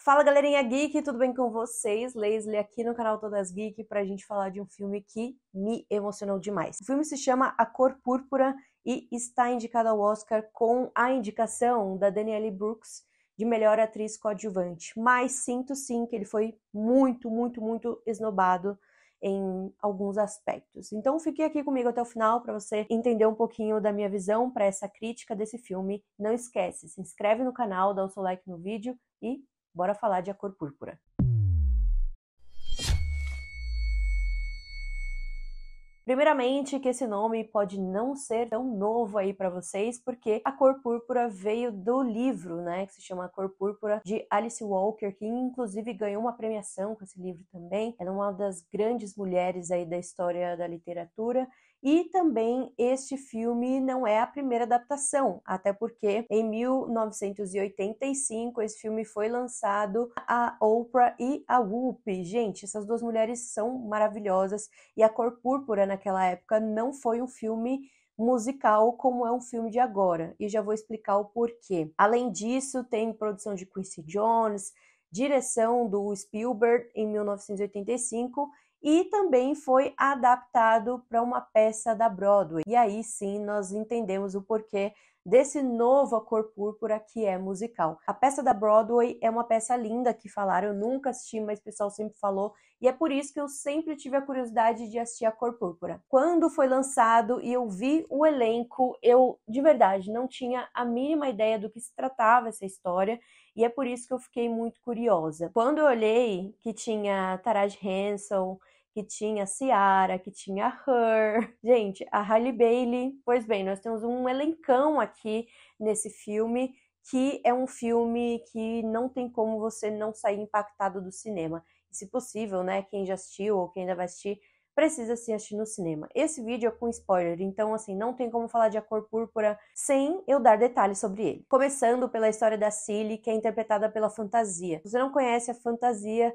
Fala galerinha geek, tudo bem com vocês? Leslie aqui no canal Todas Geek pra gente falar de um filme que me emocionou demais. O filme se chama A Cor Púrpura e está indicado ao Oscar com a indicação da Danielle Brooks de melhor atriz coadjuvante. Mas sinto sim que ele foi muito esnobado em alguns aspectos. Então fique aqui comigo até o final para você entender um pouquinho da minha visão para essa crítica desse filme. Não esquece, se inscreve no canal, dá o seu like no vídeo e bora falar de A Cor Púrpura. Primeiramente, que esse nome pode não ser tão novo aí para vocês, porque A Cor Púrpura veio do livro, né, que se chama A Cor Púrpura, de Alice Walker, que inclusive ganhou uma premiação com esse livro também. Ela é uma das grandes mulheres aí da história da literatura. E também este filme não é a primeira adaptação, até porque em 1985 esse filme foi lançado a Oprah e a Whoopi. Gente, essas duas mulheres são maravilhosas e A Cor Púrpura naquela época não foi um filme musical como é um filme de agora, e já vou explicar o porquê. Além disso, tem produção de Quincy Jones, direção do Spielberg em 1985 e também foi adaptado para uma peça da Broadway. E aí sim nós entendemos o porquê desse novo A Cor Púrpura que é musical. A peça da Broadway é uma peça linda que falaram, eu nunca assisti, mas o pessoal sempre falou, e é por isso que eu sempre tive a curiosidade de assistir A Cor Púrpura. Quando foi lançado e eu vi o elenco, eu de verdade não tinha a mínima ideia do que se tratava essa história, e é por isso que eu fiquei muito curiosa. Quando eu olhei que tinha Taraji Henson, que tinha Ciara, que tinha Her, gente, a Halle Bailey, pois bem, nós temos um elencão aqui nesse filme, que é um filme que não tem como você não sair impactado do cinema. E, se possível, né, quem já assistiu ou quem ainda vai assistir, precisa sim assistir no cinema. Esse vídeo é com spoiler, então assim, não tem como falar de A Cor Púrpura sem eu dar detalhes sobre ele. Começando pela história da Cilly, que é interpretada pela Fantasia. Se você não conhece a Fantasia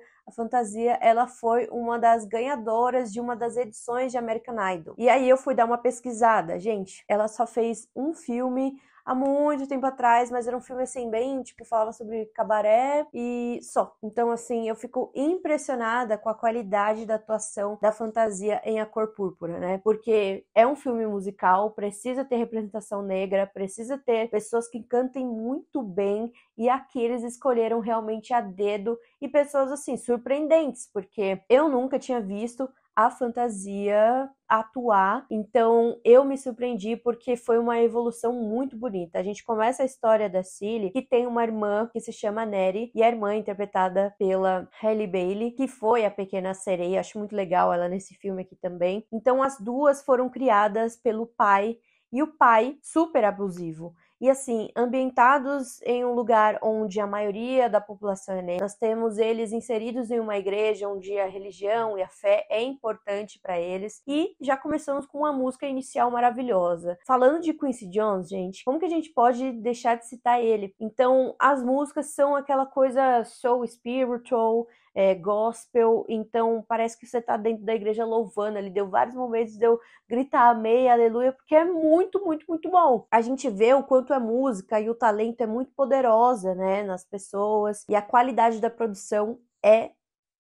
ela foi uma das ganhadoras de uma das edições de American Idol. E aí eu fui dar uma pesquisada. Gente, ela só fez um filme há muito tempo atrás, mas era um filme assim bem, tipo, falava sobre cabaré e só. Então assim, eu fico impressionada com a qualidade da atuação da Fantasia em A Cor Púrpura, né? Porque é um filme musical, precisa ter representação negra, precisa ter pessoas que cantem muito bem, e aqui eles escolheram realmente a dedo e pessoas assim surpreendentes, porque eu nunca tinha visto a Fantasia atuar, então eu me surpreendi porque foi uma evolução muito bonita. A gente começa a história da Cilly, que tem uma irmã que se chama Neri, e a irmã é interpretada pela Halle Bailey, que foi a Pequena Sereia. Acho muito legal ela nesse filme aqui também. Então as duas foram criadas pelo pai, e o pai super abusivo. E assim, ambientados em um lugar onde a maioria da população é negra, nós temos eles inseridos em uma igreja onde a religião e a fé é importante para eles. E já começamos com uma música inicial maravilhosa. Falando de Quincy Jones, gente, como que a gente pode deixar de citar ele? Então, as músicas são aquela coisa soul spiritual, gospel, então parece que você tá dentro da igreja louvando. Ele deu vários momentos de eu gritar amém, aleluia, porque é muito bom. A gente vê o quanto a música e o talento é muito poderosa, né, nas pessoas, e a qualidade da produção é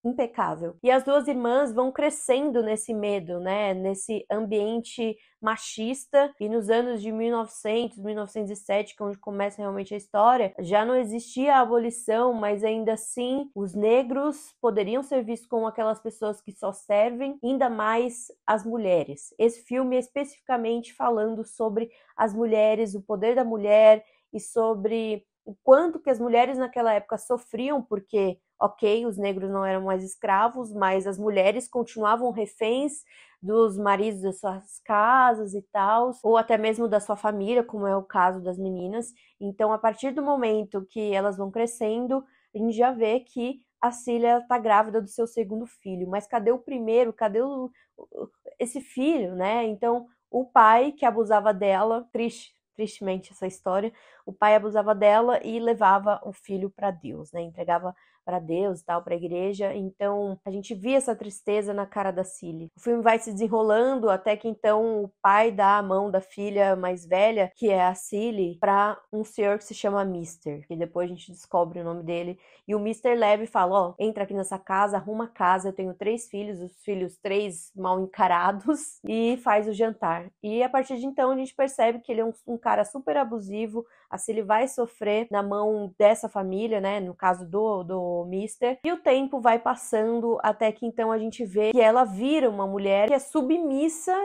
impecável. E as duas irmãs vão crescendo nesse medo, né, nesse ambiente machista, e nos anos de 1900, 1907, que é onde começa realmente a história, já não existia a abolição, mas ainda assim os negros poderiam ser vistos como aquelas pessoas que só servem, ainda mais as mulheres. Esse filme é especificamente falando sobre as mulheres, o poder da mulher e sobre o quanto que as mulheres naquela época sofriam, porque, ok, os negros não eram mais escravos, mas as mulheres continuavam reféns dos maridos das suas casas e tal, ou até mesmo da sua família, como é o caso das meninas. Então, a partir do momento que elas vão crescendo, a gente já vê que a Cília está grávida do seu segundo filho. Mas cadê o primeiro? Cadê esse filho, né? Então, o pai que abusava dela, tristemente essa história, o pai abusava dela e levava o filho para Deus, né? Entregava para Deus e tal, para a igreja. Então, a gente via essa tristeza na cara da Cilly. O filme vai se desenrolando até que então o pai dá a mão da filha mais velha, que é a Cilly, para um senhor que se chama Mister, que depois a gente descobre o nome dele. E o Mister leva e fala, ó, entra aqui nessa casa, arruma a casa, eu tenho 3 filhos, os filhos 3 mal encarados, e faz o jantar. E a partir de então a gente percebe que ele é um cara super abusivo, a Cilly vai sofrer na mão dessa família, né, no caso do Mister, e o tempo vai passando até que então a gente vê que ela vira uma mulher que é submissa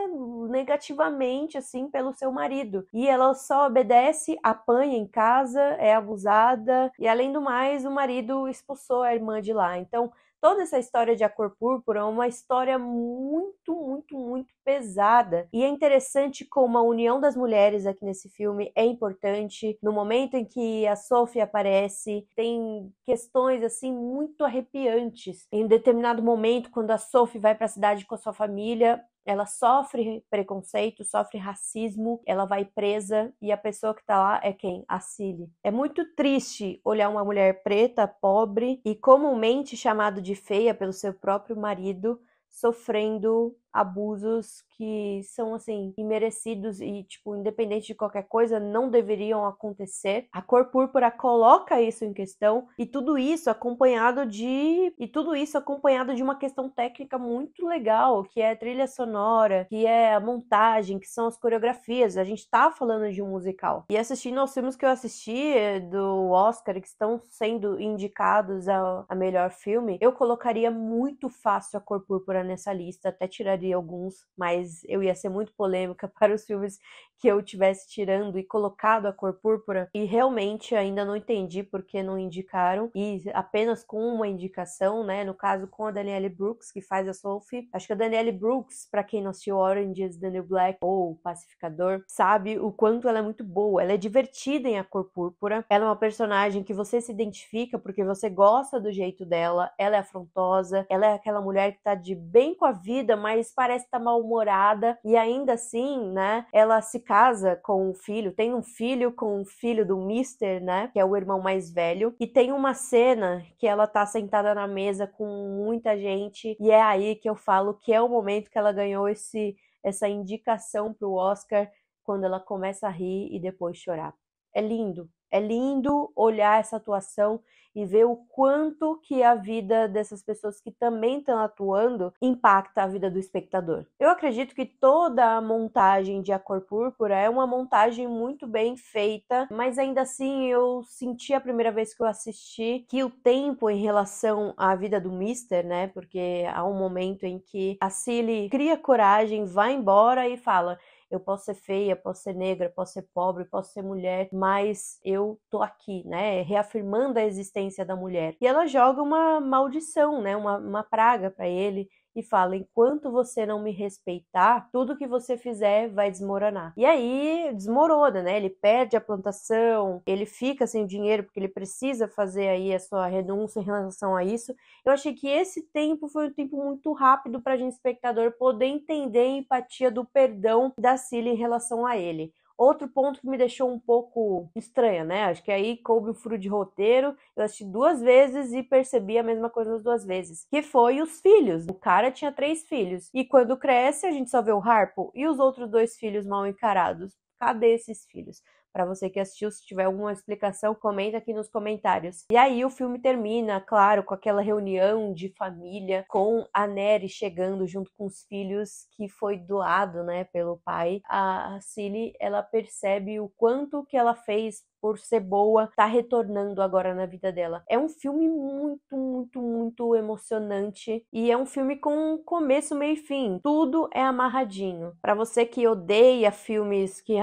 negativamente, assim, pelo seu marido. E ela só obedece, apanha em casa, é abusada, e além do mais, o marido expulsou a irmã de lá. Então, toda essa história de A Cor Púrpura é uma história muito, muito, muito pesada. E é interessante como a união das mulheres aqui nesse filme é importante. No momento em que a Sophie aparece, tem questões assim muito arrepiantes. Em um determinado momento, quando a Sophie vai para a cidade com a sua família, ela sofre preconceito, sofre racismo, ela vai presa e a pessoa que tá lá é quem? A Cilly. É muito triste olhar uma mulher preta, pobre e comumente chamado de feia pelo seu próprio marido, sofrendo abusos que são, assim, imerecidos e, tipo, independente de qualquer coisa, não deveriam acontecer. A Cor Púrpura coloca isso em questão e tudo isso acompanhado de uma questão técnica muito legal, que é a trilha sonora, que é a montagem, que são as coreografias. A gente tá falando de um musical. E assistindo aos filmes que eu assisti do Oscar, que estão sendo indicados a melhor filme, eu colocaria muito fácil a Cor Púrpura nessa lista, até tiraria alguns, mas eu ia ser muito polêmica para os filmes que eu tivesse tirando e colocado a Cor Púrpura, e realmente ainda não entendi por que não indicaram, e apenas com uma indicação, né, no caso com a Danielle Brooks, que faz a Sophie. Acho que a Danielle Brooks, para quem não assistiu Orange is the New Black ou Pacificador, sabe o quanto ela é muito boa, ela é divertida em A Cor Púrpura, ela é uma personagem que você se identifica porque você gosta do jeito dela, ela é afrontosa, ela é aquela mulher que tá de bem com a vida, mas parece estar mal-humorada, e ainda assim, né, ela se casa com o filho, tem um filho com o filho do Mister, né, que é o irmão mais velho, e tem uma cena que ela tá sentada na mesa com muita gente, e é aí que eu falo que é o momento que ela ganhou essa indicação pro Oscar, quando ela começa a rir e depois chorar. É lindo olhar essa atuação e ver o quanto que a vida dessas pessoas que também estão atuando impacta a vida do espectador. Eu acredito que toda a montagem de A Cor Púrpura é uma montagem muito bem feita, mas ainda assim eu senti a primeira vez que eu assisti que o tempo em relação à vida do Mister, né, porque há um momento em que a Cilly cria coragem, vai embora e fala: eu posso ser feia, posso ser negra, posso ser pobre, posso ser mulher, mas eu tô aqui, né? Reafirmando a existência da mulher. E ela joga uma maldição, né? Uma praga para ele e fala: enquanto você não me respeitar, tudo que você fizer vai desmoronar. E aí desmorona, né? Ele perde a plantação, ele fica sem dinheiro porque ele precisa fazer aí a sua renúncia em relação a isso. Eu achei que esse tempo foi um tempo muito rápido para a gente, espectador, poder entender a empatia do perdão da Cilly em relação a ele. Outro ponto que me deixou um pouco estranha, né? Acho que aí coube um furo de roteiro. Eu assisti 2 vezes e percebi a mesma coisa as 2 vezes. Que foi os filhos. O cara tinha 3 filhos. E quando cresce, a gente só vê o Harpo e os outros 2 filhos mal encarados. Cadê esses filhos? Para você que assistiu, se tiver alguma explicação, comenta aqui nos comentários. E aí o filme termina, claro, com aquela reunião de família, com a Neri chegando junto com os filhos que foi doado, né, pelo pai. A Cilly, ela percebe o quanto que ela fez por ser boa, tá retornando agora na vida dela. É um filme muito, muito, muito emocionante e é um filme com começo, meio e fim. Tudo é amarradinho. Para você que odeia filmes que,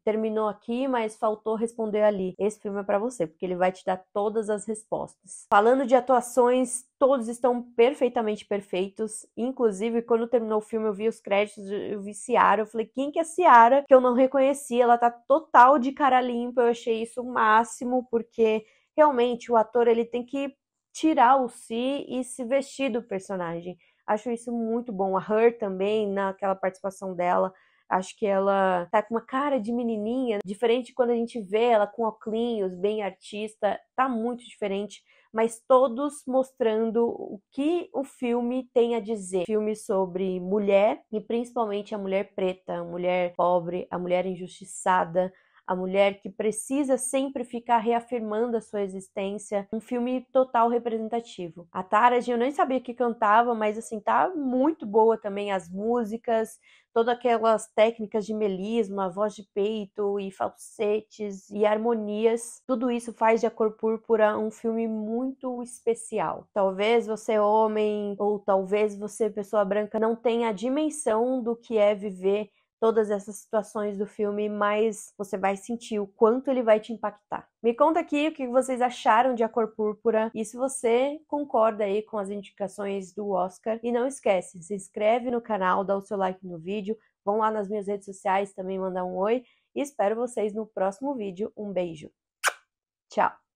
terminou aqui, mas faltou responder ali. Esse filme é para você, porque ele vai te dar todas as respostas. Falando de atuações, todos estão perfeitamente perfeitos. Inclusive, quando terminou o filme, eu vi os créditos, eu vi Ciara. Eu falei: quem que é Ciara? Que eu não reconheci. Ela tá total de cara limpa. Eu achei isso o máximo, porque realmente o ator ele tem que tirar o si e se vestir do personagem. Acho isso muito bom. A Her também, naquela participação dela, Acho que ela tá com uma cara de menininha, diferente quando a gente vê ela com óculos, bem artista, tá muito diferente, mas todos mostrando o que o filme tem a dizer. Filme sobre mulher e principalmente a mulher preta, a mulher pobre, a mulher injustiçada, a mulher que precisa sempre ficar reafirmando a sua existência. Um filme total representativo. A Taraji, eu nem sabia que cantava, mas assim, tá muito boa também as músicas, todas aquelas técnicas de melisma, voz de peito e falsetes e harmonias. Tudo isso faz de A Cor Púrpura um filme muito especial. Talvez você homem ou talvez você pessoa branca não tenha a dimensão do que é viver todas essas situações do filme, mas você vai sentir o quanto ele vai te impactar. Me conta aqui o que vocês acharam de A Cor Púrpura e se você concorda aí com as indicações do Oscar. E não esquece, se inscreve no canal, dá o seu like no vídeo, vão lá nas minhas redes sociais também mandar um oi e espero vocês no próximo vídeo. Um beijo. Tchau!